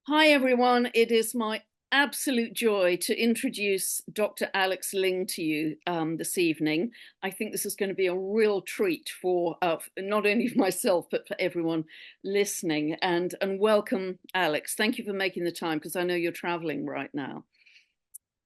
Hi, everyone. It is my absolute joy to introduce Dr. Alex Ling to you this evening. I think this is going to be a real treat for not only for myself, but for everyone listening. And welcome, Alex. Thank you for making the time because I know you're traveling right now.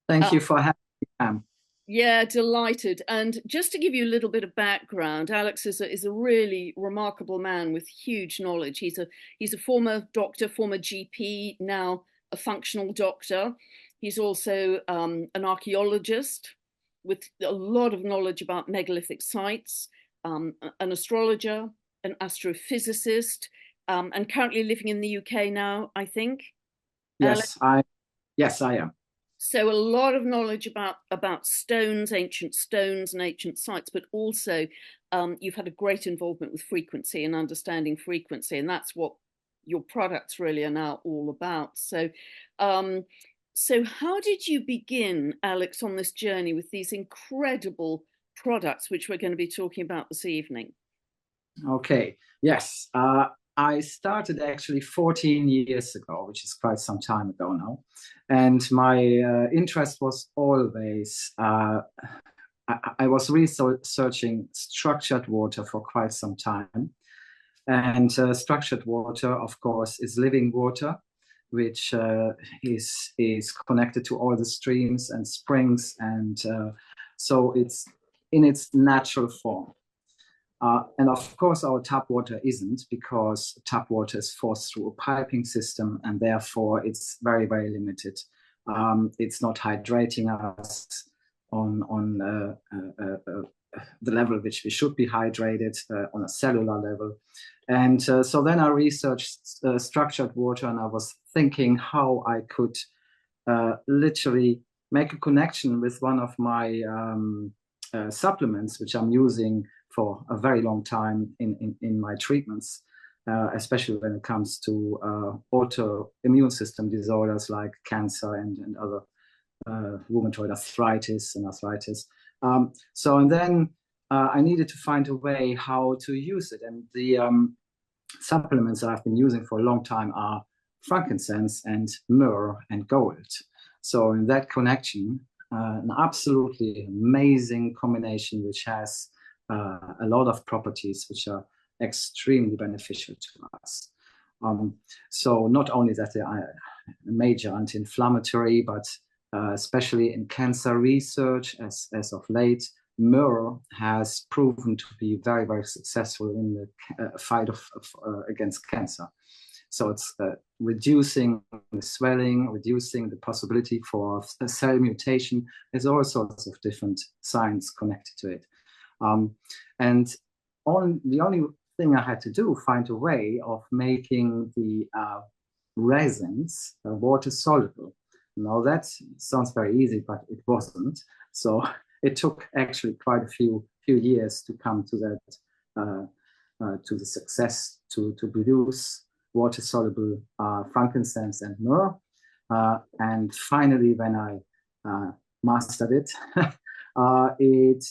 Thank you for having me, Pam. Yeah, delighted. And just to give you a little bit of background, Alex is a really remarkable man with huge knowledge. He's a former doctor, former GP, now a functional doctor. He's also an archaeologist with a lot of knowledge about megalithic sites, an astrologer, an astrophysicist, and currently living in the UK now, I think. Alex. Yes, I am. So a lot of knowledge about stones, and ancient sites, but also you've had a great involvement with frequency and understanding frequency, and that's what your products really are now all about. Um, so how did you begin, Alex, on this journey with these incredible products, which we're going to be talking about this evening? Okay. Yes. I started actually 14 years ago, which is quite some time ago now. And my interest was always, I was researching structured water for quite some time. And structured water, of course, is living water, which is connected to all the streams and springs. And so it's in its natural form. And of course, our tap water isn't, because tap water is forced through a piping system, and therefore it's very, very limited. It's not hydrating us on the level which we should be hydrated on a cellular level. And so then I researched structured water, and I was thinking how I could literally make a connection with one of my supplements, which I'm using for a very long time in my treatments, especially when it comes to autoimmune system disorders like cancer and other rheumatoid arthritis and arthritis. And then I needed to find a way how to use it. And the supplements that I've been using for a long time are frankincense and myrrh and gold. So in that connection, an absolutely amazing combination, which has a lot of properties which are extremely beneficial to us. So not only that they are a major anti-inflammatory, but especially in cancer research as of late, myrrh has proven to be very, very successful in the fight against cancer. So it's reducing the swelling, reducing the possibility for a cell mutation. There's all sorts of different signs connected to it. And the only thing I had to do, find a way of making the resins water soluble. Now that sounds very easy, but it wasn't. So it took actually quite a few years to come to that, to the success to produce water soluble frankincense and myrrh. And finally, when I mastered it, it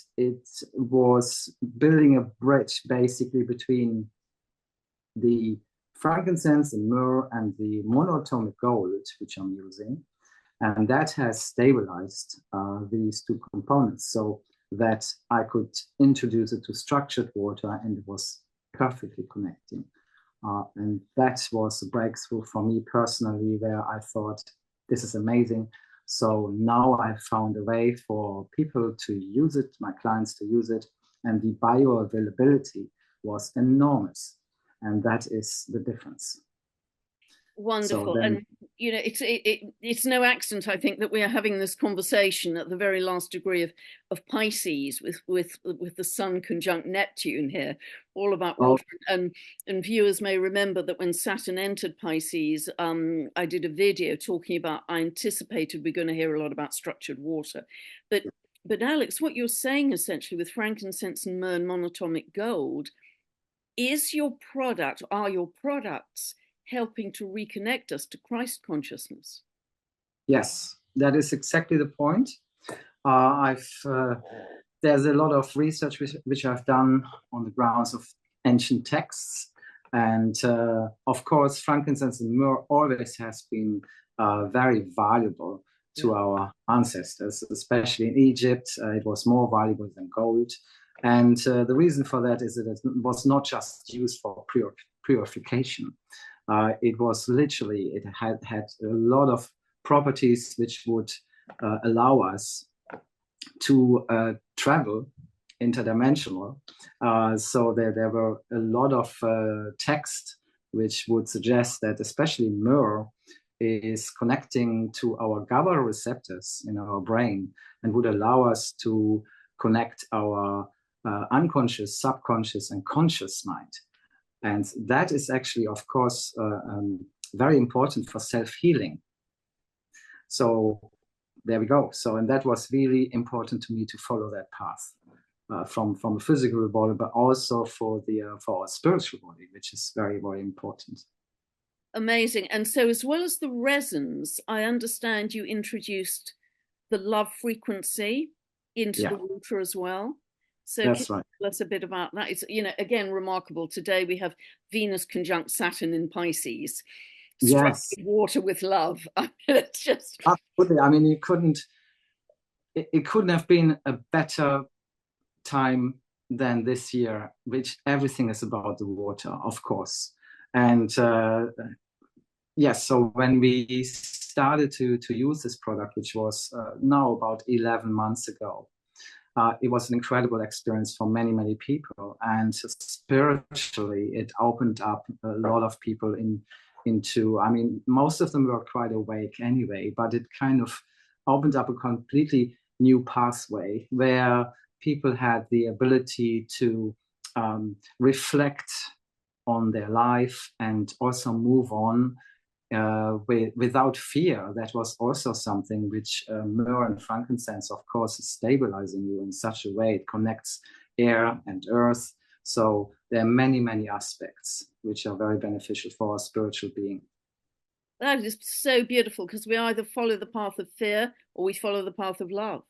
was building a bridge basically between the frankincense and myrrh and the monoatomic gold, which I'm using. And that has stabilized these two components so that I could introduce it to structured water, and it was perfectly connecting. And that was a breakthrough for me personally, where I thought, this is amazing. So now I found a way for people to use it, my clients to use it, and the bioavailability was enormous. And that is the difference. Wonderful. And you know, it's no accident, I think, that we are having this conversation at the very last degree of Pisces with the Sun conjunct Neptune here, all about water. And viewers may remember that when Saturn entered Pisces, I did a video talking about, I anticipated we're going to hear a lot about structured water. But Alex, what you're saying essentially with frankincense and myrrh and monatomic gold is are your products helping to reconnect us to Christ consciousness? Yes, that is exactly the point. There's a lot of research which I've done on the grounds of ancient texts, And of course, frankincense and myrrh always has been very valuable to our ancestors, especially in Egypt. It was more valuable than gold. And the reason for that is that it was not just used for purification. It was literally, it had a lot of properties which would allow us to travel interdimensional. So there were a lot of text which would suggest that especially myrrh is connecting to our GABA receptors in our brain and would allow us to connect our unconscious, subconscious, and conscious mind. And that is actually, of course, very important for self-healing. So there we go. So, and that was really important to me to follow that path from a physical body, but also for our spiritual body, which is very, very important. Amazing. And so, as well as the resins, I understand you introduced the love frequency into the water as well. So that's can you tell us a bit about that? It's, again, remarkable. Today we have Venus conjunct Saturn in Pisces, striking water with love. It's just absolutely. I mean, it couldn't have been a better time than this year, which everything is about the water, of course. And yes, so when we started to use this product, which was now about 11 months ago, it was an incredible experience for many, many people. And spiritually, it opened up a lot of people into, I mean, most of them were quite awake anyway, but it kind of opened up a completely new pathway where people had the ability to reflect on their life and also move on without fear. That was also something which myrrh and frankincense, of course, is stabilizing you in such a way. It connects air and earth. So there are many, many aspects which are very beneficial for our spiritual being. That is so beautiful, because we either follow the path of fear or we follow the path of love.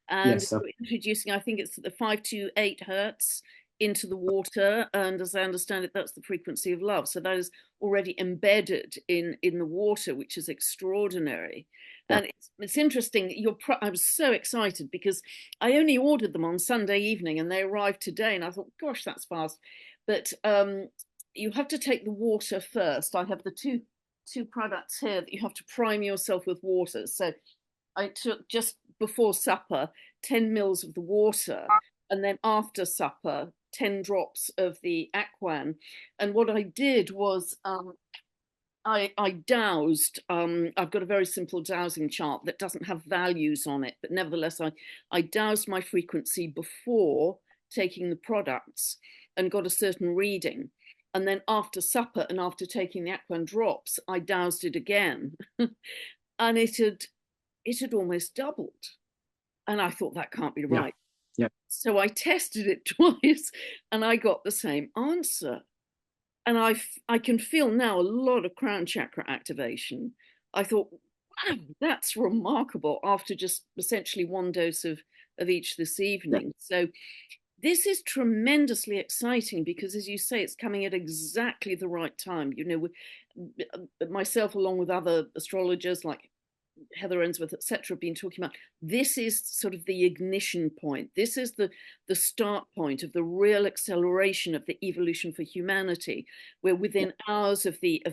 And yes, we're introducing, I think it's the 528 hertz into the water, and as I understand it, that's the frequency of love. So that is already embedded in the water, which is extraordinary. Yeah. And it's interesting. I was so excited because I only ordered them on Sunday evening, and they arrived today. And I thought, gosh, that's fast. But you have to take the water first. I have the two products here that you have to prime yourself with water. So I took, just before supper, 10 mils of the water, and then after supper 10 drops of the aquan. And what I did was I dowsed. I've got a very simple dowsing chart that doesn't have values on it, but nevertheless I dowsed my frequency before taking the products and got a certain reading. And then after supper and after taking the aquan drops, I dowsed it again. And it had almost doubled. And I thought, that can't be right. Yeah. So I tested it twice and I got the same answer. And I can feel now a lot of crown chakra activation. I thought, wow, that's remarkable, after just essentially one dose of each this evening. So this is tremendously exciting because, as you say, it's coming at exactly the right time. Myself, along with other astrologers like Heather Ensworth, etc., been talking about, this is sort of the ignition point. This is the start point of the real acceleration of the evolution for humanity. We're within hours of the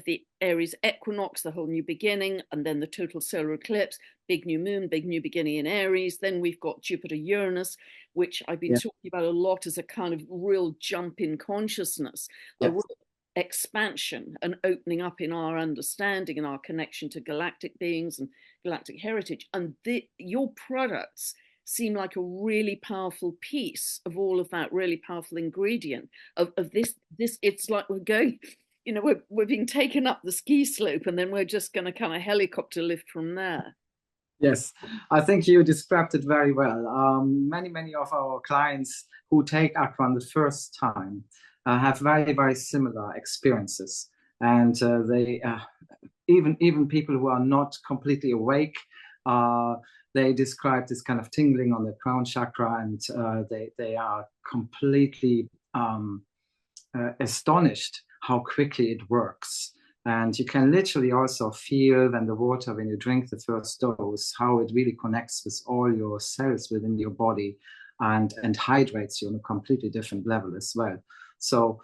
Aries equinox, the whole new beginning, and then the total solar eclipse, big new moon, big new beginning in Aries. Then we've got Jupiter Uranus, which I've been talking about a lot as a kind of real jump in consciousness, a real expansion and opening up in our understanding and our connection to galactic beings and galactic heritage. And your products seem like a really powerful piece of all of that, really powerful ingredient of this. It's like we're going, we're being taken up the ski slope, and then we're just going to kind of helicopter lift from there. Yes, I think you described it very well. Many of our clients who take aquan the first time have very, very similar experiences, and they even people who are not completely awake, they describe this kind of tingling on the crown chakra, and they are completely astonished how quickly it works. And you can literally also feel when you drink the first dose, how it really connects with all your cells within your body and hydrates you on a completely different level as well. So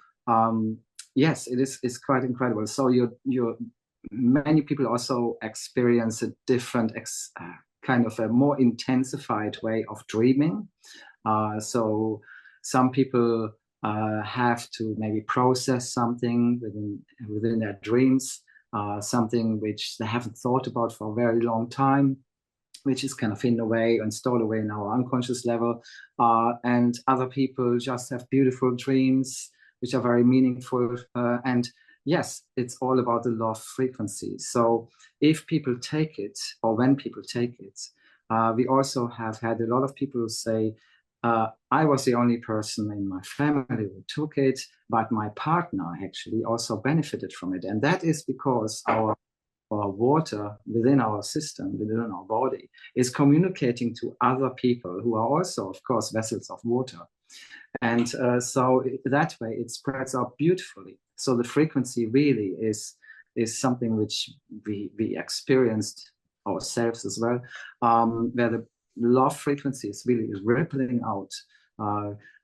yes, it's quite incredible. So many people also experience a different kind of a more intensified way of dreaming. So some people have to maybe process something within their dreams, something which they haven't thought about for a very long time, which is kind of in a way and stored away in our unconscious level. And other people just have beautiful dreams, which are very meaningful. And yes, it's all about the law of frequency. So if people take it, or when people take it, we also have had a lot of people who say, I was the only person in my family who took it, but my partner actually also benefited from it. And that is because our water within our system, within our body, is communicating to other people who are also, of course, vessels of water. And so that way it spreads out beautifully. So the frequency really is something which we experienced ourselves as well, where the love frequency is really rippling out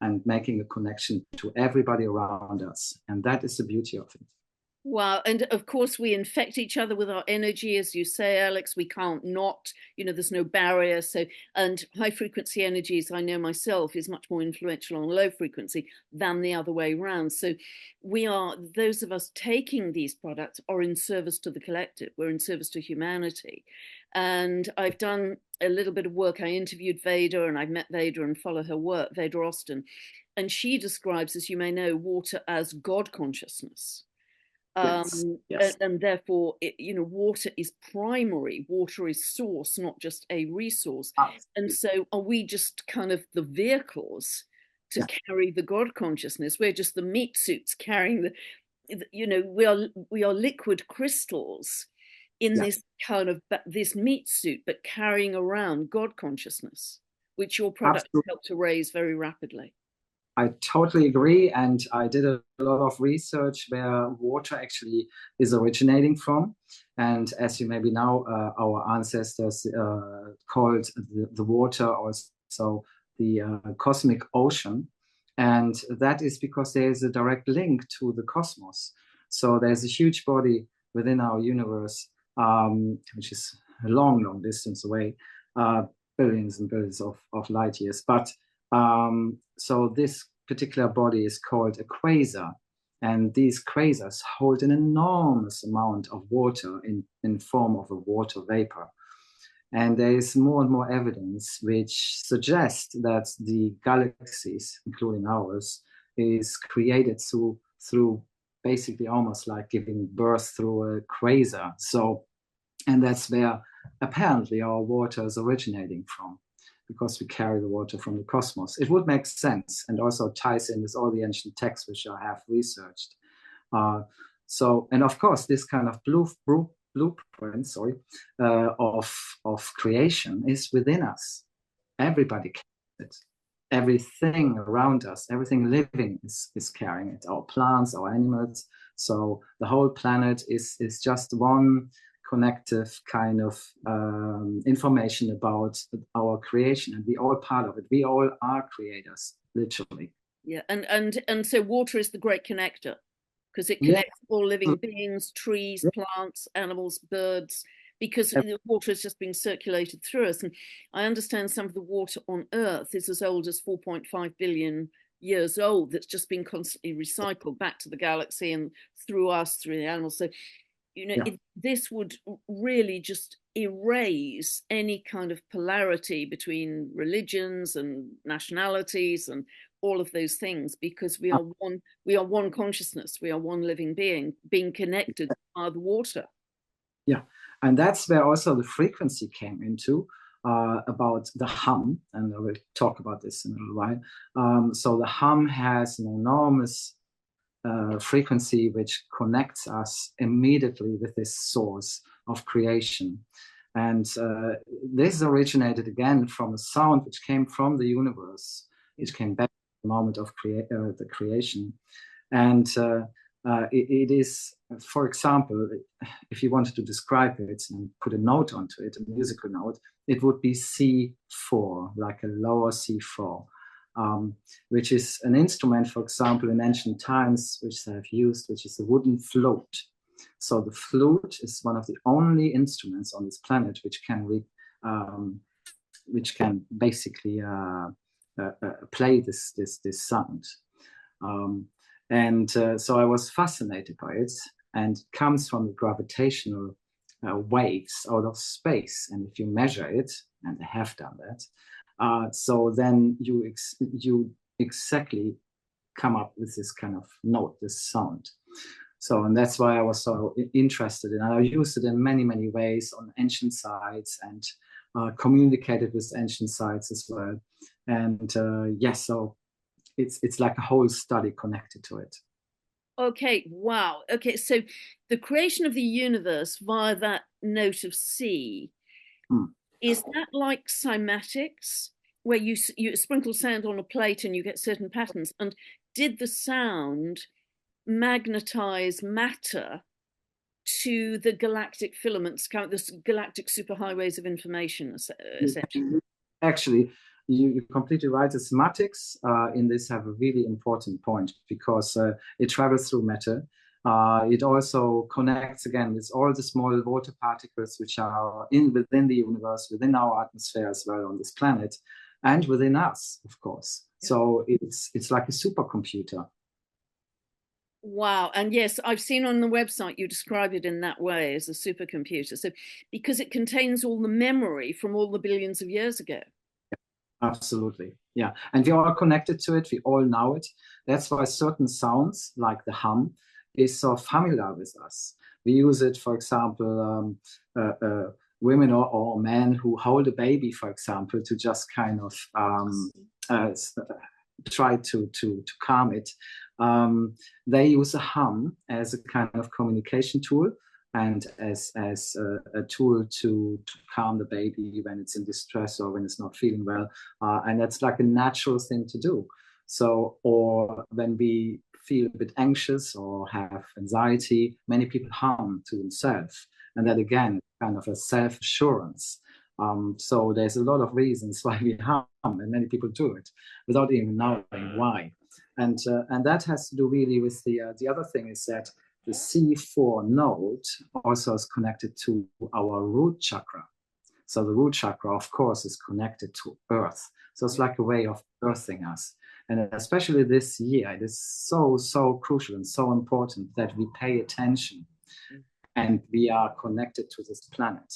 and making a connection to everybody around us. And that is the beauty of it. Wow. And of course, we infect each other with our energy, as you say, Alex. We can't not, there's no barrier. So, and high frequency energies, I know myself, is much more influential on low frequency than the other way around. So, those of us taking these products are in service to the collective, we're in service to humanity. And I've done a little bit of work. I interviewed Veda and I've met Veda and follow her work, Veda Austin. And she describes, as you may know, water as God consciousness. Yes. Yes. And therefore, water is primary, water is source, not just a resource. Absolutely. And so are we just kind of the vehicles to carry the God consciousness? We're just the meat suits carrying we are liquid crystals in this kind of this meat suit, but carrying around God consciousness, which your products help to raise very rapidly. I totally agree. And I did a lot of research where water actually is originating from. And as you maybe know, our ancestors called the water also the cosmic ocean. And that is because there is a direct link to the cosmos. So there's a huge body within our universe, which is a long, long distance away, billions and billions of light years. But so this particular body is called a quasar, and these quasars hold an enormous amount of water in form of a water vapor. And there is more and more evidence which suggests that the galaxies, including ours, is created through basically almost like giving birth through a quasar. So, and that's where apparently our water is originating from, because we carry the water from the cosmos. It would make sense, and also ties in with all the ancient texts which I have researched. And of course, this kind of blueprint, of creation is within us. Everybody carries it. Everything around us, everything living is carrying it. Our plants, our animals. So the whole planet is just one connective kind of information about our creation, and we all part of it. We all are creators, literally. Yeah, and so water is the great connector, because it connects all living beings, trees, plants, animals, birds, because the water is just being circulated through us. And I understand some of the water on Earth is as old as 4.5 billion years old, that's just been constantly recycled back to the galaxy and through us, through the animals. So this would really just erase any kind of polarity between religions and nationalities and all of those things, because we are one consciousness, we are one living being connected by the water. Yeah, and that's where also the frequency came into, about the hum, and I will talk about this in a little while. So the hum has an enormous frequency which connects us immediately with this source of creation. And this originated again from a sound which came from the universe, which came back at the moment of the creation. And it is, for example, if you wanted to describe it and put a note onto it, a musical note, it would be C4, like a lower C4, which is an instrument, for example, in ancient times, which they have used, which is a wooden flute. So the flute is one of the only instruments on this planet which can basically play this sound. So I was fascinated by it, and it comes from the gravitational waves out of space. And if you measure it, and they have done that, so then you exactly come up with this kind of note, this sound. So, and that's why I was so interested in it. I used it in many, many ways on ancient sites, and communicated with ancient sites as well. And yes, so it's like a whole study connected to it. Okay, wow. Okay, so the creation of the universe via that note of C, is that like cymatics, where you sprinkle sand on a plate and you get certain patterns? And did the sound magnetize matter to the galactic filaments, the galactic superhighways of information, essentially? Actually, you're completely right. The semantics in this have a really important point, because it travels through matter. It also connects again with all the small water particles which are within the universe, within our atmosphere as well on this planet, and within us, of course. Yeah. So it's like a supercomputer. Wow. And yes, I've seen on the website you describe it in that way, as a supercomputer. So because it contains all the memory from all the billions of years ago. Absolutely. Yeah. And we are all connected to it. We all know it. That's why certain sounds, like the hum, is so familiar with us. We use it, for example, women or men who hold a baby, for example, to just kind of try to calm it. They use a hum as a kind of communication tool, and as a tool to calm the baby when it's in distress or when it's not feeling well. And that's like a natural thing to do. So, or when we feel a bit anxious or have anxiety, many people hum to themselves. And that again, kind of a self-assurance. So there's a lot of reasons why we hum, and many people do it without even knowing why. And that has to do really with the other thing is that the C4 node also is connected to our root chakra. So the root chakra, of course, is connected to Earth. So it's like a way of earthing us. And especially this year, it is so, so crucial and so important that we pay attention and we are connected to this planet.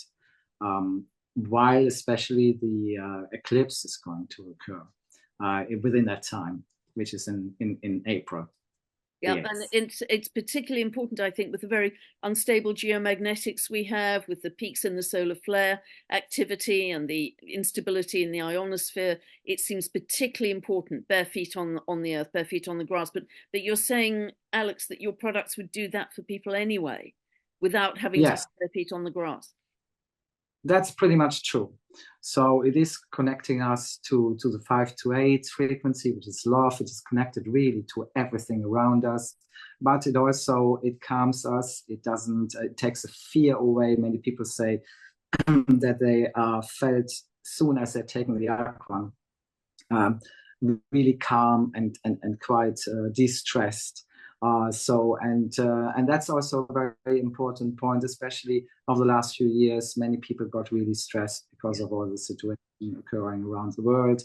While especially the eclipse is going to occur within that time, which is in April. Yeah, yes. And it's particularly important, I think, with the very unstable geomagnetics we have, with the peaks in the solar flare activity and the instability in the ionosphere. It seems particularly important, bare feet on the earth, bare feet on the grass. But you're saying, Alex, that your products would do that for people anyway, without having to have bare feet on the grass. That's pretty much true. So it is connecting us to the 528 frequency, which is love. It is connected really to everything around us. But it calms us. It takes the fear away. Many people say that they felt soon as they're taking the aqua, really calm and quite de-stressed. And that's also a very, very important point, especially over the last few years. Many people got really stressed because of all the situation occurring around the world.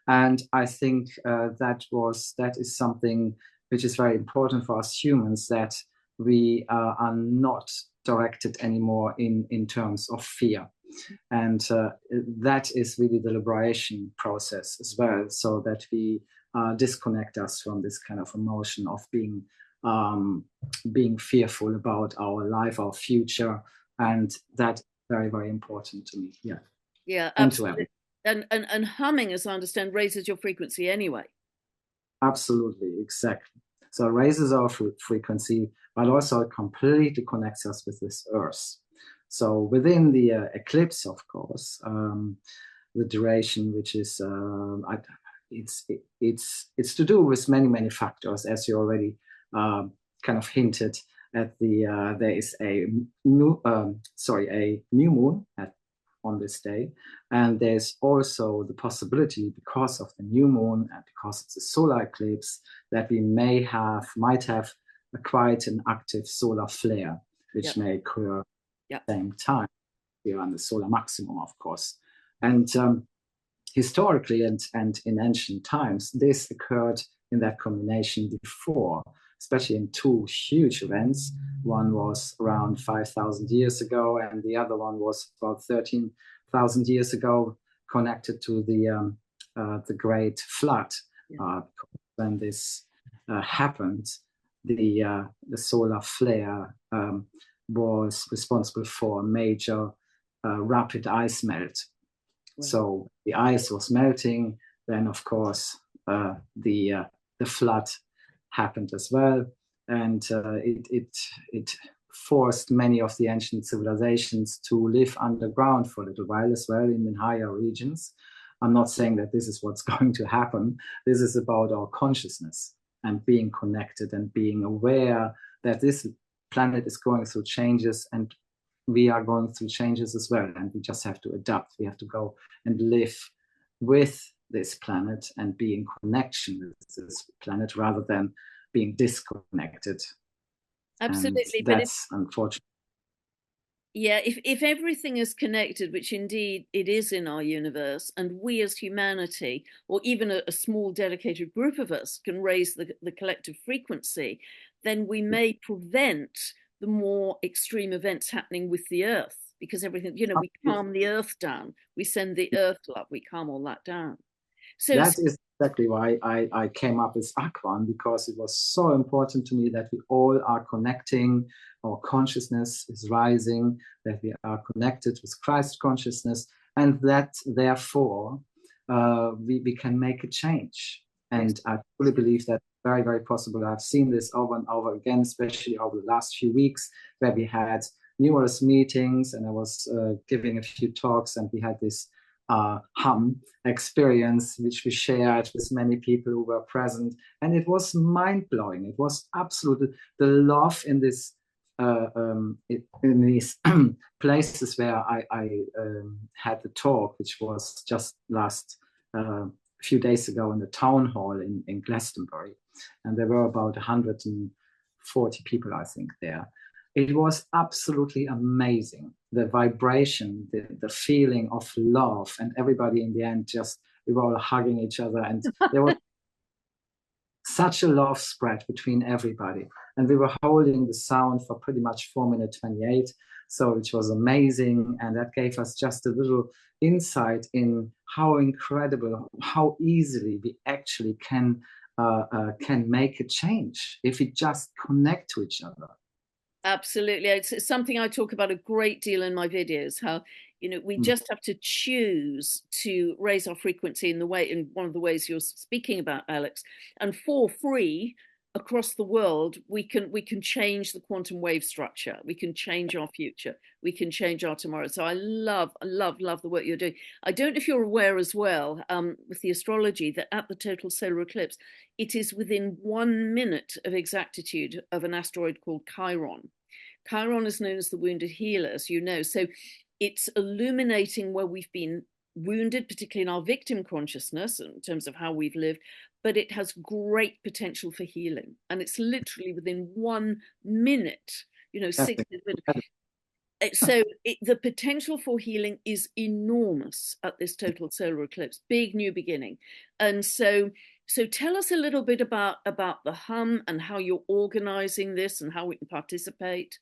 And I think that is something which is very important for us humans, that we are not directed anymore in terms of fear. And that is really the liberation process as well, so that we disconnect us from this kind of emotion of being fearful about our life, our future. And that's very, very important to me. Yeah. Yeah, absolutely. And humming, as I understand, raises your frequency anyway. Absolutely, exactly. So it raises our frequency, but also it completely connects us with this earth. So within the eclipse, of course, the duration, which is it's to do with many, many factors, as you already kind of hinted at there is a new moon on this day, and there's also the possibility, because of the new moon and because it's a solar eclipse, that we might have quite an active solar flare, which may occur at the same time. We are on the solar maximum, of course, and historically and in ancient times, this occurred in that combination before, especially in two huge events. One was around 5,000 years ago, and the other one was about 13,000 years ago, connected to the Great Flood. When this happened, the solar flare was responsible for a major rapid ice melt. Right. So the ice was melting. Then, of course, the flood happened as well, and it forced many of the ancient civilizations to live underground for a little while as well in higher regions. I'm not saying that this is what's going to happen. This is about our consciousness and being connected and being aware that this planet is going through changes, and we are going through changes as well, and we just have to adapt. We have to go and live with this planet and be in connection with this planet rather than being disconnected. Absolutely. And that's unfortunate. Yeah, if everything is connected, which indeed it is in our universe, and we as humanity, or even a small dedicated group of us, can raise the collective frequency, then we may prevent the more extreme events happening with the earth, because everything, we calm the earth down, we send the earth love, we calm all that down. So that is exactly why I came up with Aquan, because it was so important to me that we all are connecting, our consciousness is rising, that we are connected with Christ consciousness, and that therefore we can make a change. And I fully believe that very, very possible. I've seen this over and over again, especially over the last few weeks, where we had numerous meetings, and I was giving a few talks, and we had this hum experience, which we shared with many people who were present, and it was mind-blowing. It was absolutely the love in this in these places where I had the talk, which was just last few days ago in the town hall in Glastonbury, and there were about 140 people, I think, there. It was absolutely amazing. The vibration, the feeling of love, and everybody in the end we were all hugging each other, and there was such a love spread between everybody. And we were holding the sound for pretty much 4 minutes 28, so which was amazing, and that gave us just a little insight in how incredible, how easily we actually can make a change if we just connect to each other. Absolutely. It's something I talk about a great deal in my videos, how we just have to choose to raise our frequency in one of the ways you're speaking about, Alex, and for free across the world we can change the quantum wave structure, we can change our future, we can change our tomorrow. So I love the work you're doing. I don't know if you're aware as well, with the astrology, that at the total solar eclipse it is within 1 minute of exactitude of an asteroid called Chiron. Chiron is known as the wounded healer, as you know, so it's illuminating where we've been wounded, particularly in our victim consciousness in terms of how we've lived, but it has great potential for healing, and it's literally within 1 minute, 6 minutes. So the potential for healing is enormous at this total solar eclipse, big new beginning. And so tell us a little bit about the hum and how you're organizing this and how we can participate.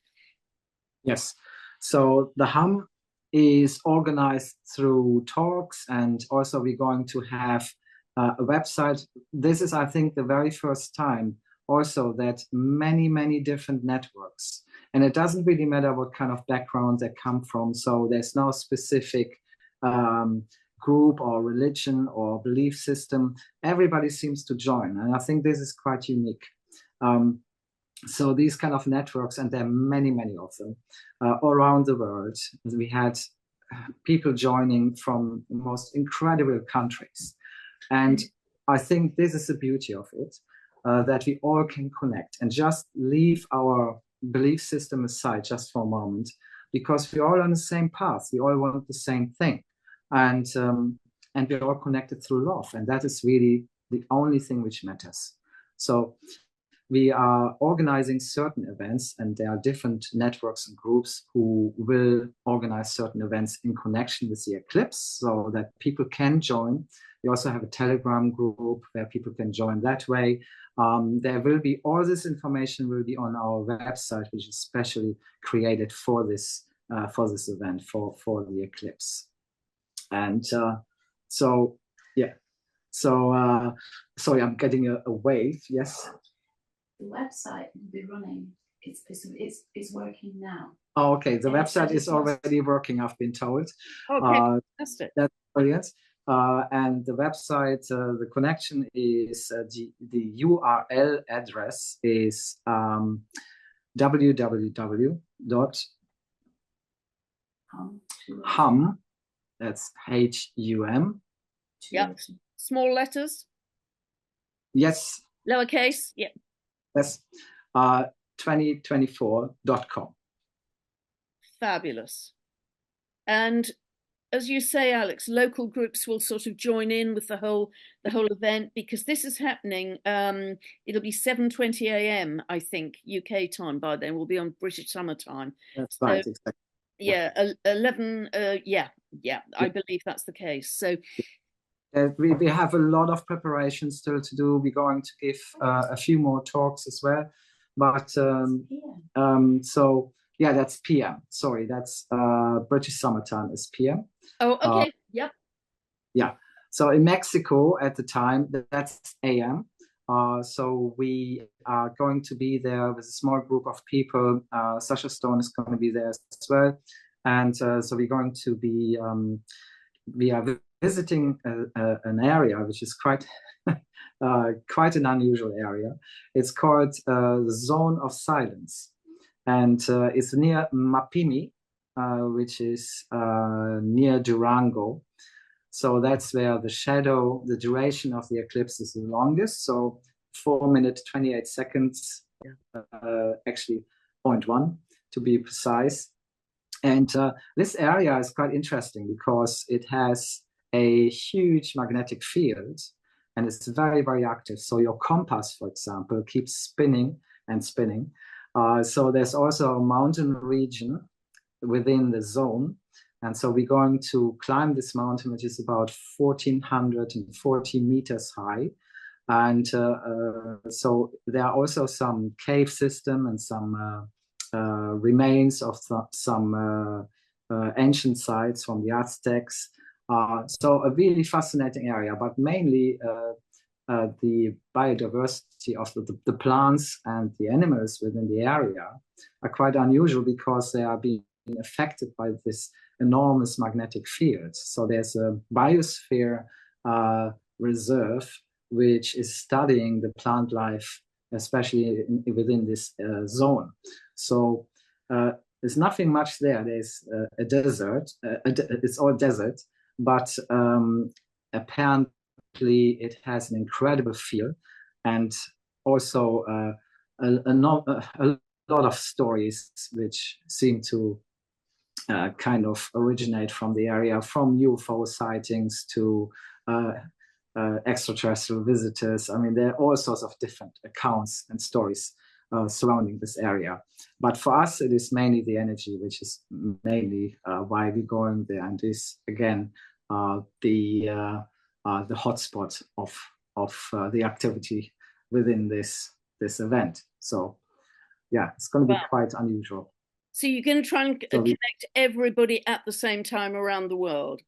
Yes, so the hum is organized through talks, and also we're going to have a website. This is, I think, the very first time also that many different networks, and it doesn't really matter what kind of background they come from, so there's no specific group or religion or belief system. Everybody seems to join, and I think this is quite unique. So these kind of networks, and there are many of them around the world. We had people joining from the most incredible countries, and I think this is the beauty of it. that we all can connect and just leave our belief system aside just for a moment, because we're all on the same path. We all want the same thing. And we're all connected through love. And that is really the only thing which matters. So we are organizing certain events, and there are different networks and groups who will organize certain events in connection with the eclipse so that people can join. We also have a Telegram group where people can join that way. There will be, all this information will be on our website, which is specially created for this event, for the eclipse. And so, yeah. So, sorry, I'm getting a wave. Yes. The website will be running. It's working now. Oh, okay. The website is already working, I've been told. Okay, fantastic. That's brilliant. And the website, the connection is the URL address is www.hum. That's HUM. Yep. Small letters. Yes. Lowercase. Yep. Yes. 2024.com. Fabulous. And as you say, Alex, local groups will sort of join in with the whole event, because this is happening. It'll be 7:20 a.m. I think UK time by then. We'll be on British summer time. That's right, exactly. Yeah, 11. Yeah, I believe that's the case. So we have a lot of preparation still to do. We're going to give a few more talks as well, but so yeah, that's PM. Sorry, that's British summertime is PM. Oh, okay. Yep. Yeah. So in Mexico at the time, that's AM. So we are going to be there with a small group of people. Sasha Stone is going to be there as well. And so we're going to be, we are visiting an area which is quite quite an unusual area. It's called the Zone of Silence. And it's near Mapimi, which is near Durango. So that's where the duration of the eclipse is the longest. So 4 minutes, 28 seconds, actually 0.1 to be precise. And this area is quite interesting because it has a huge magnetic field and it's very, very active. So your compass, for example, keeps spinning and spinning. So there's also a mountain region within the zone. And so we're going to climb this mountain, which is about 1,440 meters high. And so there are also some cave system and some remains of some ancient sites from the Aztecs. So a really fascinating area, but mainly the biodiversity of the plants and the animals within the area are quite unusual because they are being affected by this enormous magnetic field. So there's a biosphere reserve which is studying the plant life, especially within this zone. So there's nothing much there. There's a desert. It's all desert, but apparently it has an incredible feel, and also a lot of stories which seem to kind of originate from the area, from UFO sightings to extraterrestrial visitors. I mean, there are all sorts of different accounts and stories surrounding this area. But for us, it is mainly the energy, which is mainly why we're going there. And is, again, the hotspot of the activity within this event. So, yeah, it's going to be quite unusual. So you're going to try and connect everybody at the same time around the world,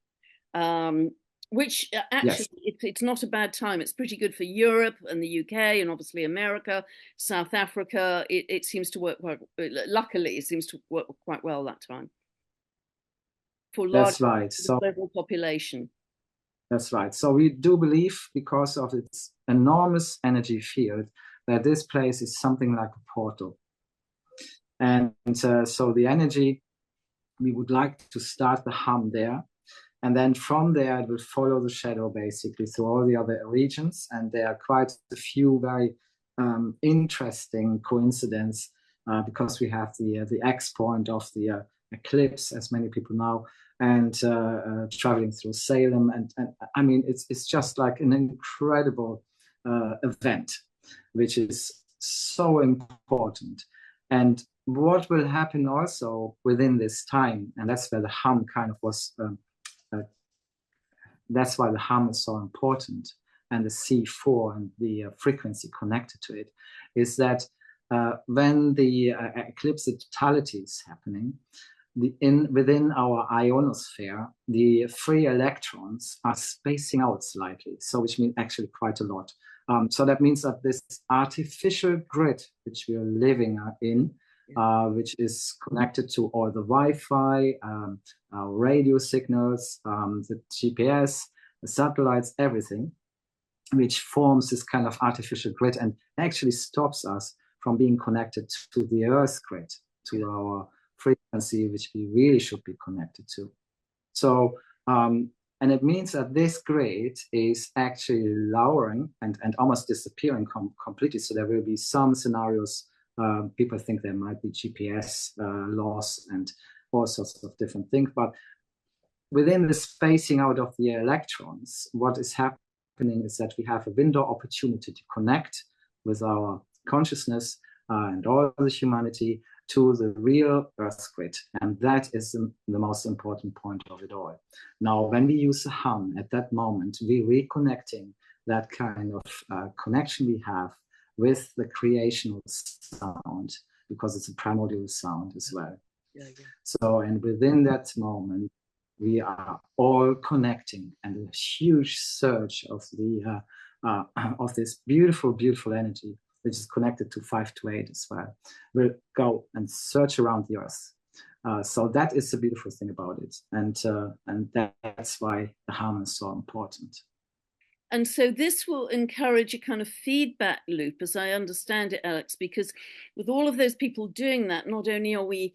which actually it's not a bad time. It's pretty good for Europe and the UK and obviously America, South Africa. It seems to work quite, luckily, it seems to work quite well that time for large global population. That's right. So we do believe, because of its enormous energy field, that this place is something like a portal. And so the energy, we would like to start the hum there. And then from there, it will follow the shadow basically through all the other regions. And there are quite a few very interesting coincidence because we have the X point of the eclipse, as many people know, and traveling through Salem, and I mean it's just like an incredible event, which is so important. And what will happen also within this time, and that's where the hum kind of was. That's why the hum is so important, and the C4 and the frequency connected to it, is that when the eclipse totality is happening, within our ionosphere, the free electrons are spacing out slightly, so which means actually quite a lot. So that means that this artificial grid which we are living in, which is connected to all the Wi-Fi, radio signals, the GPS, the satellites, everything, which forms this kind of artificial grid and actually stops us from being connected to the Earth grid, to our frequency, which we really should be connected to. So, and it means that this grid is actually lowering and almost disappearing completely. So there will be some scenarios, people think there might be GPS loss and all sorts of different things. But within the spacing out of the electrons, what is happening is that we have a window opportunity to connect with our consciousness and all the humanity to the real Earth grid. And that is the most important point of it all. Now, when we use the hum at that moment, we're reconnecting that kind of connection we have with the creational sound, because it's a primordial sound as well. Yeah. So, and within that moment, we are all connecting, and a huge surge of the of this beautiful, beautiful energy, which is connected to 528 as well, will go and search around the Earth. So that is the beautiful thing about it, and that's why the hum is so important. And so this will encourage a kind of feedback loop, as I understand it, Alex, because with all of those people doing that, not only are we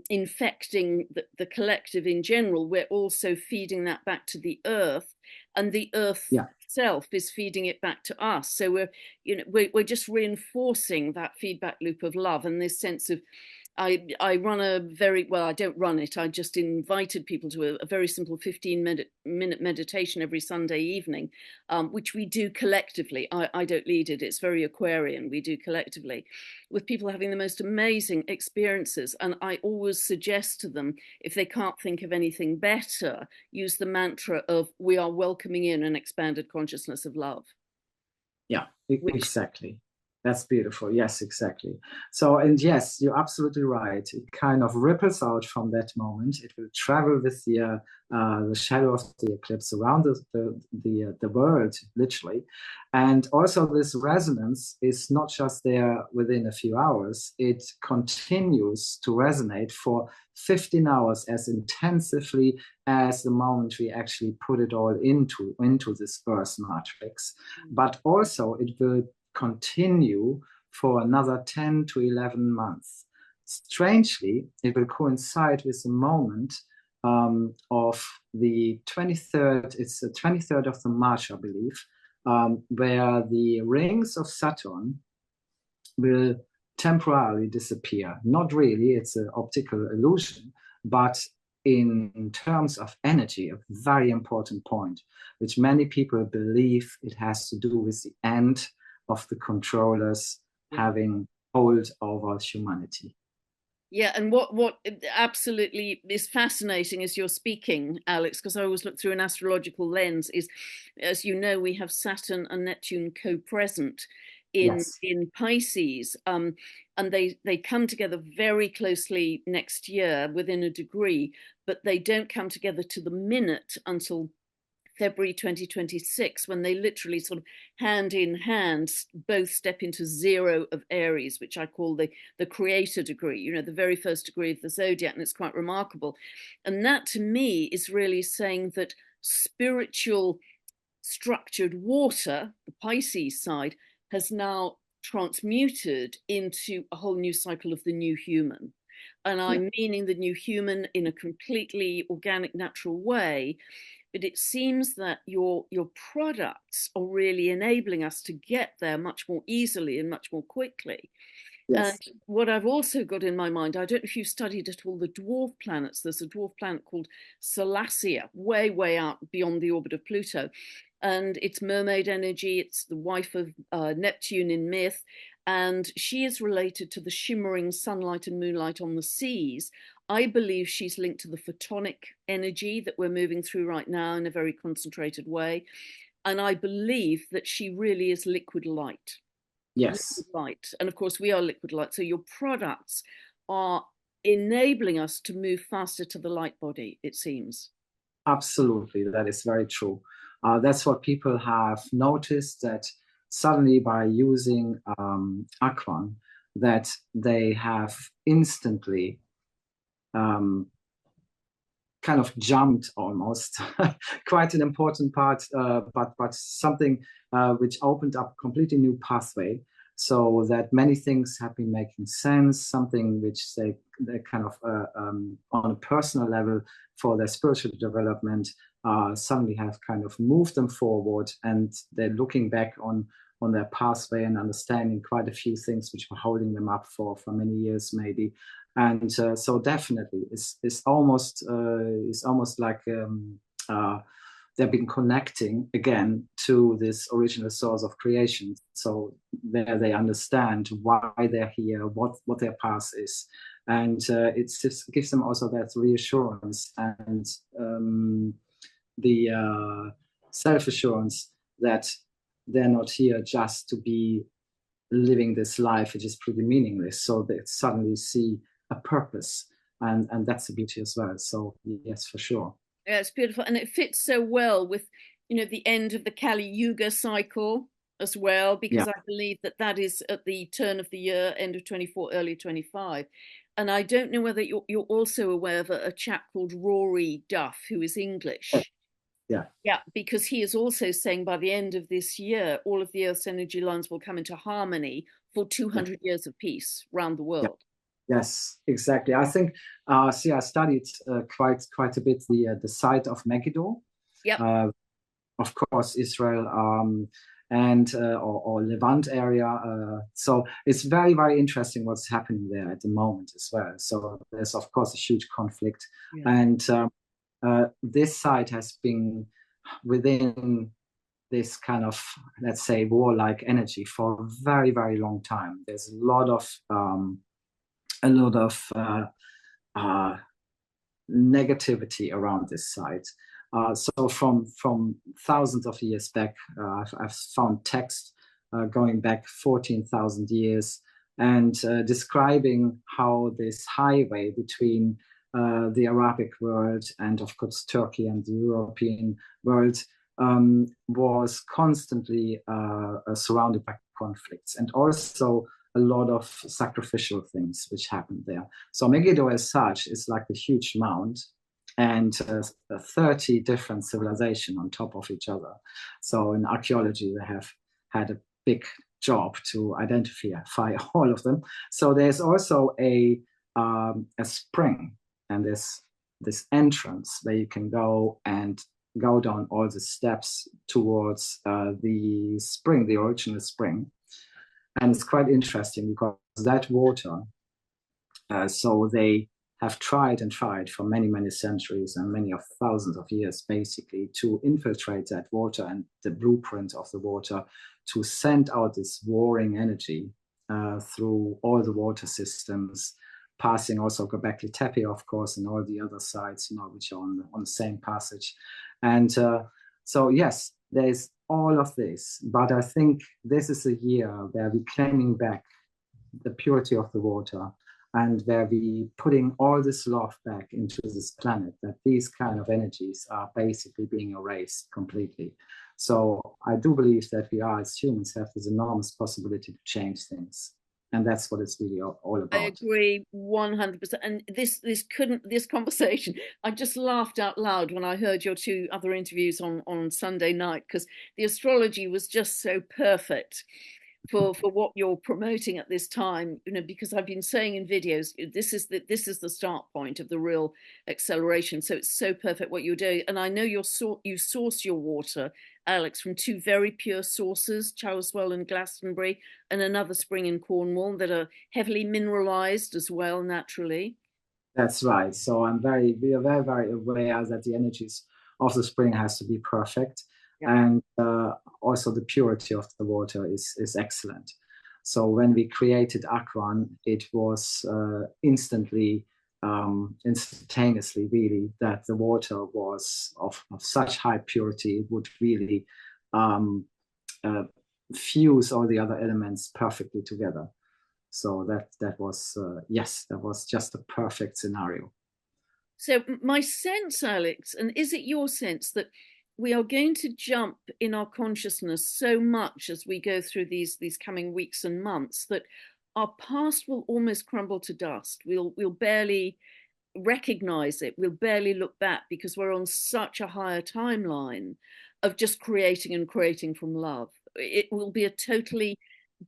infecting the collective in general, we're also feeding that back to the Earth, and the Earth itself is feeding it back to us. So we're just reinforcing that feedback loop of love and this sense of, I run a very, well, I don't run it. I just invited people to a very simple 15-minute meditation every Sunday evening, which we do collectively. I don't lead it. It's very Aquarian. We do collectively, with people having the most amazing experiences. And I always suggest to them, if they can't think of anything better, use the mantra of, we are welcoming in an expanded consciousness of love. Yeah, exactly. That's beautiful. Yes, exactly. So, and yes, you're absolutely right. It kind of ripples out from that moment. It will travel with the shadow of the eclipse around the world, literally. And also this resonance is not just there within a few hours. It continues to resonate for 15 hours as intensively as the moment we actually put it all into this Earth matrix. But also it will continue for another 10 to 11 months. Strangely, it will coincide with the moment of the 23rd, it's the 23rd of the March, I believe, where the rings of Saturn will temporarily disappear. Not really, it's an optical illusion, but in terms of energy, a very important point, which many people believe it has to do with the end of the controllers having hold over humanity. Yeah, and what absolutely is fascinating as you're speaking, Alex, because I always look through an astrological lens, is, as you know, we have Saturn and Neptune co-present in Pisces, and they come together very closely next year within a degree, but they don't come together to the minute until February 2026, when they literally sort of hand in hand both step into zero of Aries, which I call the creator degree, you know, the very first degree of the zodiac, and it's quite remarkable. And that to me is really saying that spiritual structured water, the Pisces side, has now transmuted into a whole new cycle of the new human. And I'm meaning the new human in a completely organic, natural way, but it seems that your products are really enabling us to get there much more easily and much more quickly. And Yes. what I've also got in my mind, I don't know if you've studied at all the dwarf planets. There's a dwarf planet called Salacia, way, way out beyond the orbit of Pluto. And it's mermaid energy. It's the wife of Neptune in myth. And she is related to the shimmering sunlight and moonlight on the seas. I believe she's linked to the photonic energy that we're moving through right now in a very concentrated way. And I believe that she really is liquid light. Yes. Liquid light. And of course, we are liquid light. So your products are enabling us to move faster to the light body, it seems. Absolutely, that is very true. That's what people have noticed, that suddenly by using Aquan, that they have instantly um, kind of jumped almost quite an important part, but something which opened up a completely new pathway, so that many things have been making sense, something which they kind of on a personal level for their spiritual development suddenly have kind of moved them forward, and they're looking back on their pathway and understanding quite a few things which were holding them up for many years maybe. And so definitely it's almost like they've been connecting again to this original source of creation, so where they understand why they're here, what their path is. And it just gives them also that reassurance and the self-assurance that they're not here just to be living this life which is pretty meaningless, so they suddenly see a purpose, and that's the beauty as well. So yes, for sure. Yeah, it's beautiful. And it fits so well with, the end of the Kali Yuga cycle as well, Yeah. because I believe that that is at the turn of the year, end of 24, early 25. And I don't know whether you're also aware of a chap called Rory Duff, who is English. Yeah. Yeah, because he is also saying by the end of this year, all of the Earth's energy lines will come into harmony for 200 years of peace around the Yeah. world. Yes, exactly. I think, I studied quite a bit the site of Megiddo. Yep. Of course, Israel and or Levant area. So it's very, very interesting what's happening there at the moment as well. So there's of course a huge conflict, and this site has been within this kind of, let's say, warlike energy for a very, very long time. There's a lot of negativity around this site. So from thousands of years back, I've found texts going back 14,000 years, and describing how this highway between the Arabic world and of course Turkey and the European world was constantly surrounded by conflicts, and also a lot of sacrificial things which happened there. So Megiddo as such is like a huge mound, and 30 different civilizations on top of each other. So in archaeology, they have had a big job to identify all of them. So there's also a spring, and this entrance where you can go and go down all the steps towards the spring, the original spring. And it's quite interesting because that water, so they have tried and tried for many, many centuries and many of thousands of years, basically, to infiltrate that water and the blueprint of the water to send out this warring energy through all the water systems, passing also Göbekli Tepe, of course, and all the other sites, which are on the same passage. And so, yes, there's all of this, but I think this is a year where we're claiming back the purity of the water, and where we putting all this love back into this planet, that these kind of energies are basically being erased completely. So I do believe that we are, as humans, have this enormous possibility to change things. And that's what it's really all about. I agree 100%. And this conversation, I just laughed out loud when I heard your two other interviews on Sunday night, because the astrology was just so perfect. for what you're promoting at this time, because I've been saying in videos, this is the start point of the real acceleration. So it's so perfect what you're doing. And I know you source your water, Alex, from two very pure sources, Chowswell and Glastonbury, and another spring in Cornwall that are heavily mineralized as well, naturally. That's right. So we are very, very aware that the energies of the spring has to be perfect. Yeah. And also the purity of the water is excellent. So when we created Akron, it was instantaneously really, that the water was of such high purity, it would really fuse all the other elements perfectly together. So that was yes, that was just a perfect scenario. So my sense, Alex, and is it your sense that we are going to jump in our consciousness so much as we go through these coming weeks and months that our past will almost crumble to dust? We'll barely recognize it. We'll barely look back because we're on such a higher timeline of just creating and creating from love. It will be a totally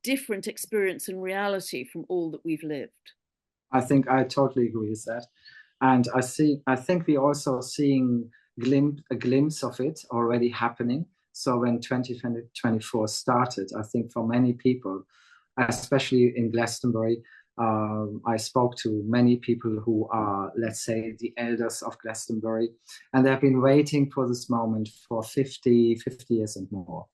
different experience and reality from all that we've lived. I think I totally agree with that. And I think we're also seeing a glimpse of it already happening. So when 2024 started, I think for many people, especially in Glastonbury, I spoke to many people who are, let's say, the elders of Glastonbury, and they've been waiting for this moment for 50 years and more.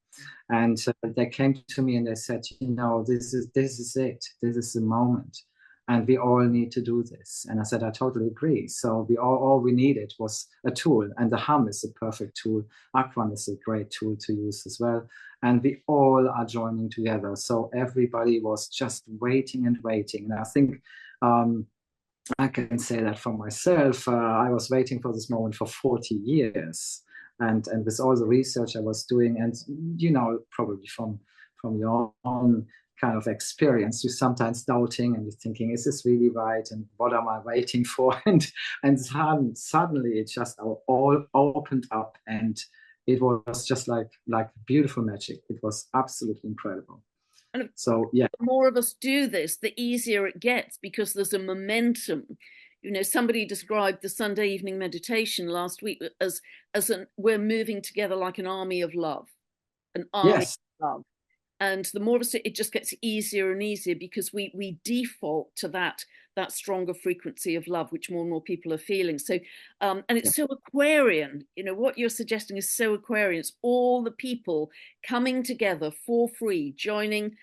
And they came to me and they said, this is it. This is the moment. And we all need to do this. And I said, I totally agree. So all we needed was a tool, and the hum is a perfect tool. Akron is a great tool to use as well. And we all are joining together. So everybody was just waiting and waiting. And I think I can say that for myself. I was waiting for this moment for 40 years. And with all the research I was doing, and probably from your own kind of experience, you're sometimes doubting and you're thinking, is this really right? And what am I waiting for? And suddenly it just all opened up, and it was just like beautiful magic. It was absolutely incredible. And so yeah, the more of us do this, the easier it gets, because there's a momentum. Somebody described the Sunday evening meditation last week as we're moving together like an army of love, an army yes. of love. And the more of us, it just gets easier and easier, because we default to that stronger frequency of love, which more and more people are feeling. So, and it's so Aquarian. What you're suggesting is so Aquarian. It's all the people coming together for free, joining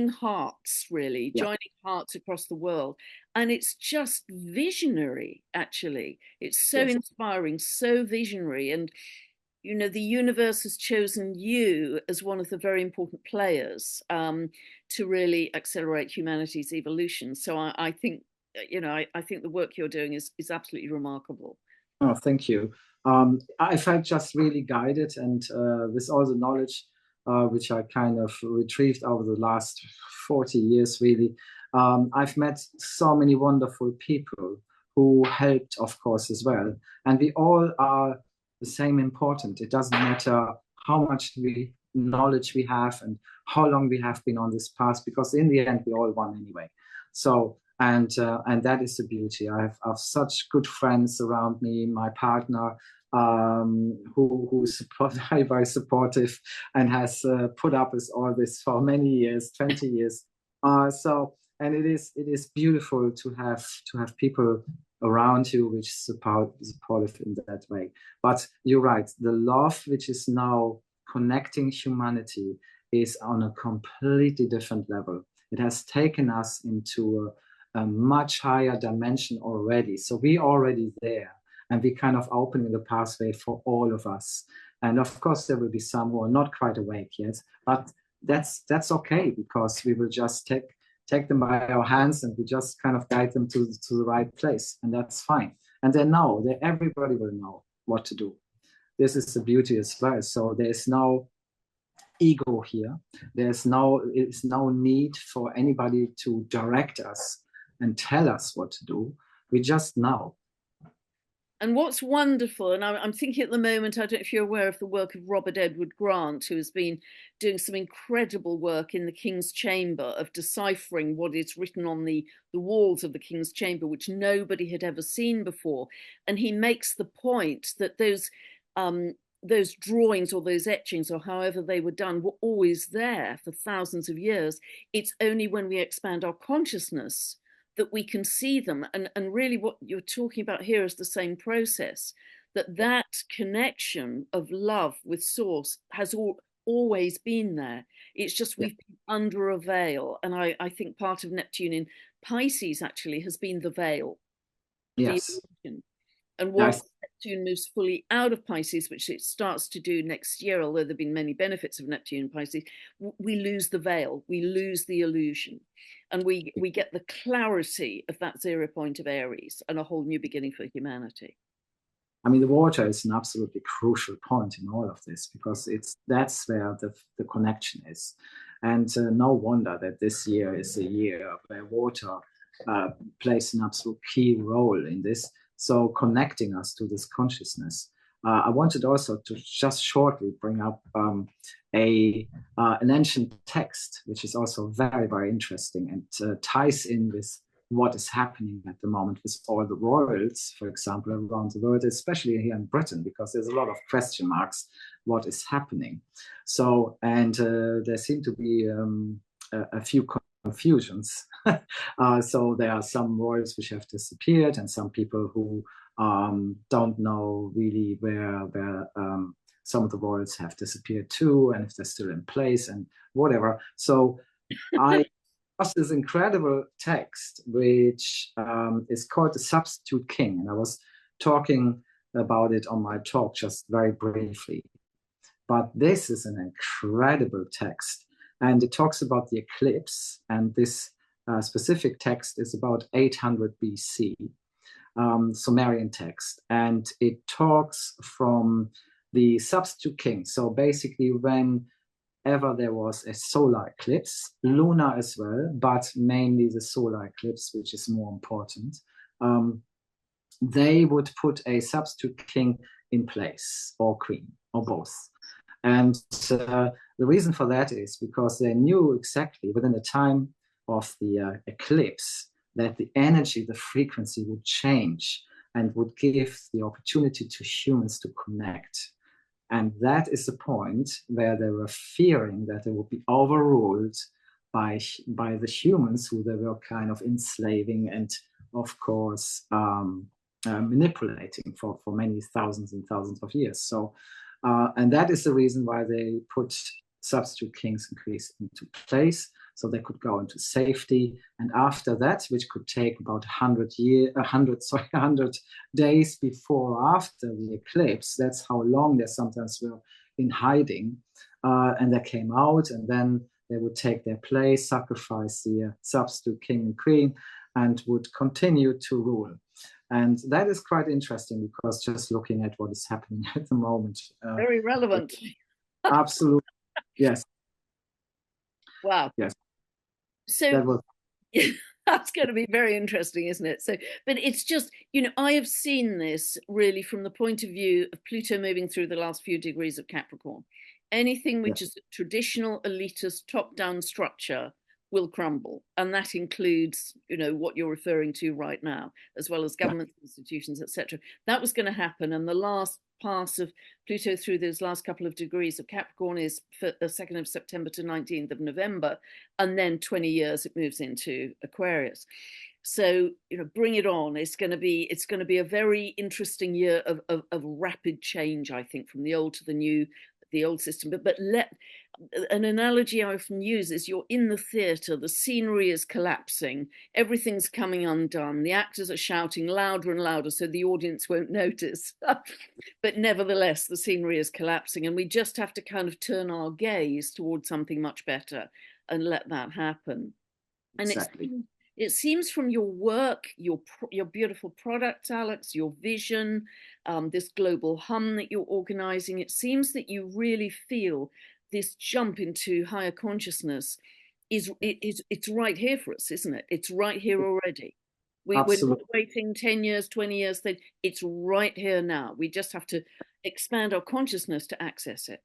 hearts, really, joining hearts across the world. And it's just visionary, actually. It's so inspiring, so visionary. And the universe has chosen you as one of the very important players to really accelerate humanity's evolution. So I think, I think the work you're doing is absolutely remarkable. Oh, thank you. I felt just really guided, and with all the knowledge which I kind of retrieved over the last 40 years, really, I've met so many wonderful people who helped, of course, as well. And we all are the same important. It doesn't matter how much knowledge we have and how long we have been on this path, because in the end, we all won anyway. So, and that is the beauty. I have such good friends around me, my partner, who's very, very supportive and has put up with all this for many years, 20 years. And it is beautiful to have people around you which supportive in that way. But you're right, the love which is now connecting humanity is on a completely different level. It has taken us into a much higher dimension already. So we're already there, and we kind of opening the pathway for all of us. And of course, there will be some who are not quite awake yet, but that's okay, because we will just take them by our hands, and we just kind of guide them to the right place, and that's fine. And they know that everybody will know what to do. This is the beauty as well. So there's no ego here. It's no need for anybody to direct us and tell us what to do. We just know. And what's wonderful, and I'm thinking at the moment, I don't know if you're aware of the work of Robert Edward Grant, who has been doing some incredible work in the King's Chamber of deciphering what is written on the walls of the King's Chamber, which nobody had ever seen before. And he makes the point that those drawings or those etchings or however they were done were always there for thousands of years. It's only when we expand our consciousness that we can see them. And really what you're talking about here is the same process, that connection of love with source has always been there. It's just we've been under a veil. And I think part of Neptune in Pisces actually has been the veil, the Yes. illusion. And once Neptune moves fully out of Pisces, which it starts to do next year, although there have been many benefits of Neptune in Pisces, we lose the veil, we lose the illusion, and we get the clarity of that 0 point of Aries and a whole new beginning for humanity. I mean, the water is an absolutely crucial point in all of this, because that's where the connection is. And no wonder that this year is a year where water plays an absolute key role in this. So connecting us to this consciousness. I wanted also to just shortly bring up an ancient text, which is also very, very interesting and ties in with what is happening at the moment with all the royals, for example, around the world, especially here in Britain, because there's a lot of question marks what is happening. So, and there seem to be a few confusions. So there are some royals which have disappeared, and some people who don't know really where some of the royals have disappeared too, and if they're still in place and whatever. So I this incredible text, which is called The Substitute King. And I was talking about it on my talk just very briefly. But this is an incredible text. And it talks about the eclipse. And this specific text is about 800 BC, Sumerian text. And it talks from the substitute king. So basically, whenever there was a solar eclipse, lunar as well, but mainly the solar eclipse, which is more important, they would put a substitute king in place, or queen, or both. And the reason for that is because they knew exactly within the time of the eclipse that the energy, the frequency would change and would give the opportunity to humans to connect. And that is the point where they were fearing that they would be overruled by the humans who they were kind of enslaving and, of course, manipulating for many thousands and thousands of years. So, and that is the reason why they put substitute kings and queens into place, so they could go into safety. And after that, which could take about 100 days before or after the eclipse, that's how long they sometimes were in hiding. And they came out, and then they would take their place, sacrifice the substitute king and queen, and would continue to rule. And that is quite interesting, because just looking at what is happening at the moment. Very relevant. Absolutely. Yes. Wow. Yes. So that's going to be very interesting, isn't it? So, but it's just, I have seen this really from the point of view of Pluto moving through the last few degrees of Capricorn. Anything which is a traditional elitist top-down structure will crumble. And that includes, what you're referring to right now, as well as government institutions, etc. That was going to happen. And the last pass of Pluto through those last couple of degrees of Capricorn is for the 2nd of September to 19th of November. And then 20 years it moves into Aquarius. So, bring it on. It's going to be a very interesting year of rapid change, I think, from the old to the new, the old system. But an analogy I often use is you're in the theatre, the scenery is collapsing, everything's coming undone, the actors are shouting louder and louder so the audience won't notice. But nevertheless, the scenery is collapsing, and we just have to kind of turn our gaze towards something much better and let that happen. Exactly. And it seems from your work, your beautiful products, Alex, your vision, this global hum that you're organizing, it seems that you really feel this jump into higher consciousness it's right here for us, isn't it? It's right here already. We're not Absolutely. waiting 10 years, 20 years. It's right here now. We just have to expand our consciousness to access it.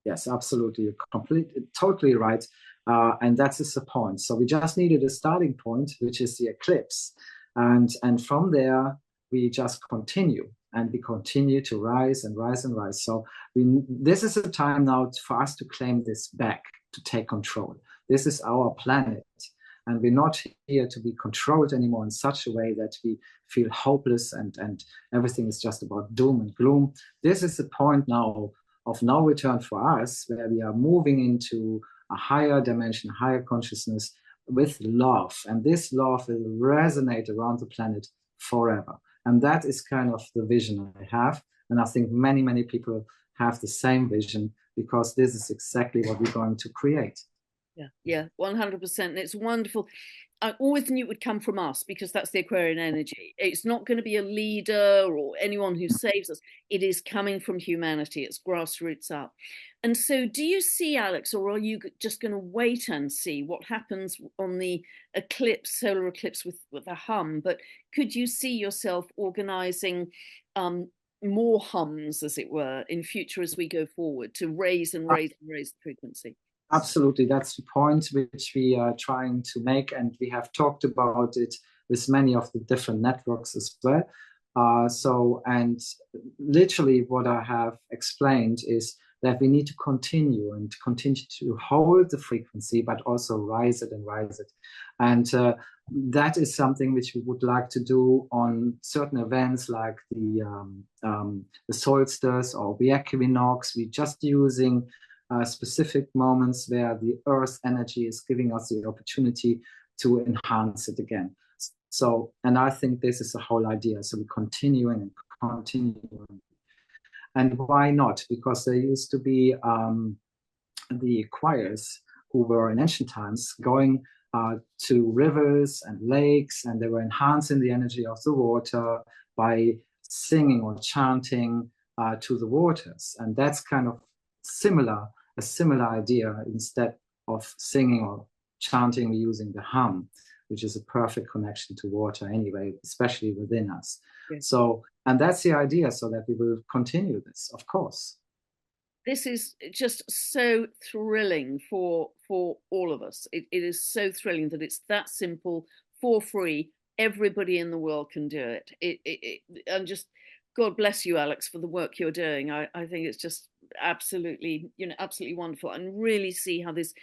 Yes, absolutely. You're totally right. And that is the point. So we just needed a starting point, which is the eclipse. And from there, we just continue and we continue to rise and rise and rise. So this is a time now for us to claim this back, to take control. This is our planet. And we're not here to be controlled anymore in such a way that we feel hopeless and everything is just about doom and gloom. This is the point now of no return for us, where we are moving into a higher dimension, higher consciousness with love. And this love will resonate around the planet forever. And that is kind of the vision I have. And I think many, many people have the same vision, because this is exactly what we're going to create. Yeah, 100%. And it's wonderful. I always knew it would come from us, because that's the Aquarian energy. It's not going to be a leader or anyone who saves us. It is coming from humanity. It's grassroots up. And so do you see, Alex, or are you just going to wait and see what happens on the eclipse, solar eclipse with a hum? But could you see yourself organizing more hums, as it were, in future as we go forward, to raise and raise and raise the frequency? Absolutely, that's the point which we are trying to make, and we have talked about it with many of the different networks as well. And literally what I have explained is that we need to continue to hold the frequency, but also rise it and rise it. And that is something which we would like to do on certain events like the solstice or the equinox. We're just using specific moments where the earth energy is giving us the opportunity to enhance it again. So, and I think this is the whole idea. So we're continuing and continuing. And why not? Because there used to be the choirs who were in ancient times going to rivers and lakes, and they were enhancing the energy of the water by singing or chanting to the waters. And that's kind of a similar idea. Instead of singing or chanting, we're using the hum, which is a perfect connection to water anyway, especially within us. Yes. So, and that's the idea, so that we will continue this, of course. This is just so thrilling for all of us. It is so thrilling that it's that simple, for free. Everybody in the world can do it. And just, God bless you, Alex, for the work you're doing. I think it's just absolutely, absolutely wonderful, and really see how this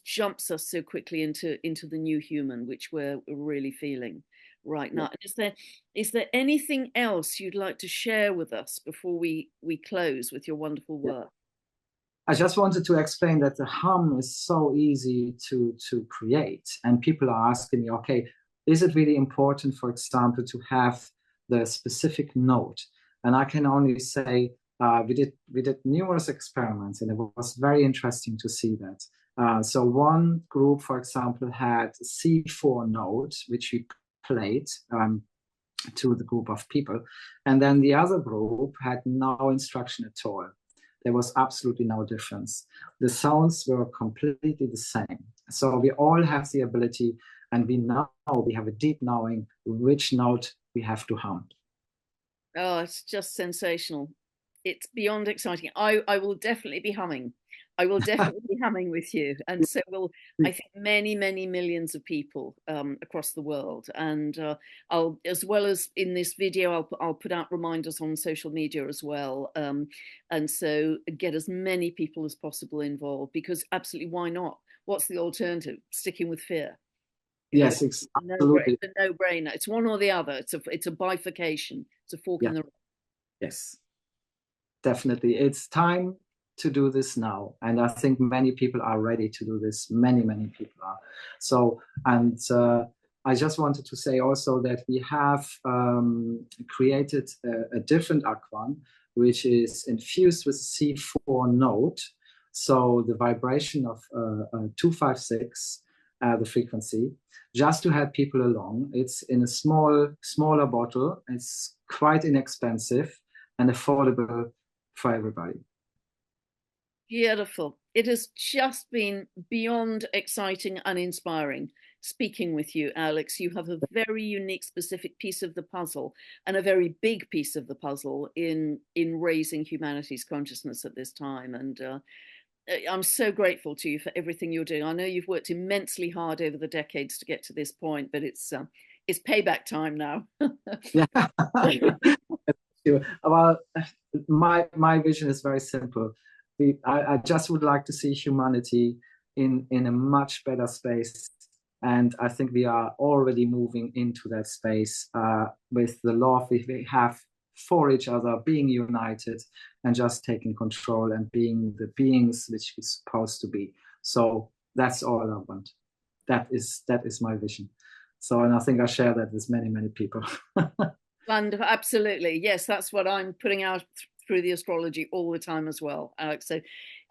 jumps us so quickly into the new human, which we're really feeling right now. Yeah. Is there anything else you'd like to share with us before we close with your wonderful work? Yeah. I just wanted to explain that the hum is so easy to create, and people are asking me, okay, is it really important, for example, to have the specific note? And I can only say we did numerous experiments, and it was very interesting to see that. So one group, for example, had C4 note, which we played to the group of people, and then the other group had no instruction at all. There was absolutely no difference. The sounds were completely the same. So we all have the ability, and we have a deep knowing which note we have to hum. Oh, it's just sensational. It's beyond exciting. I will definitely be humming. I will definitely be humming with you. And so will, I think, many, many millions of people across the world. And I'll, as well as in this video, I'll put out reminders on social media as well. And so get as many people as possible involved, because absolutely, why not? What's the alternative? Sticking with fear. Yes, absolutely. It's a no-brainer. It's one or the other. It's a bifurcation. It's a fork in the road. Yes, definitely. It's time to do this now, and I think many people are ready to do this. Many people are. So, and I just wanted to say also that we have created a different aquan, which is infused with C4 note. So the vibration of 256, the frequency, just to help people along. It's in a smaller bottle. It's quite inexpensive and affordable for everybody. Beautiful. It has just been beyond exciting and inspiring speaking with you, Alex. You have a very unique, specific piece of the puzzle, and a very big piece of the puzzle in raising humanity's consciousness at this time. And I'm so grateful to you for everything you're doing. I know you've worked immensely hard over the decades to get to this point, but it's payback time now. Yeah. Well, my vision is very simple. I just would like to see humanity in a much better space, and I think we are already moving into that space with the love we have for each other, being united and just taking control and being the beings which we're supposed to be. So that's all I want. That is my vision. So, and I think I share that with many people. Wonderful, absolutely. Yes, that's what I'm putting out through the astrology all the time as well, Alex. So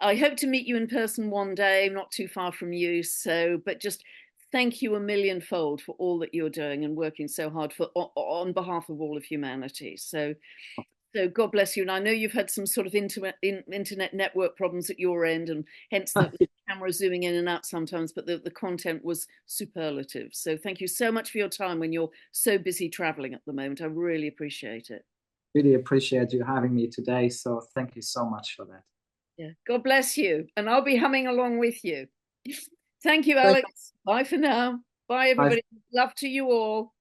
I hope to meet you in person one day, not too far from you. So, but just thank you a millionfold for all that you're doing and working so hard for on behalf of all of humanity. So God bless you. And I know you've had some sort of internet network problems at your end, and hence the camera zooming in and out sometimes, but the content was superlative. So thank you so much for your time when you're so busy traveling at the moment. I really appreciate it. Really appreciate you having me today. So thank you so much for that. Yeah. God bless you. And I'll be humming along with you. Thank you, Alex. Bye for now. Bye, everybody. Bye. Love to you all.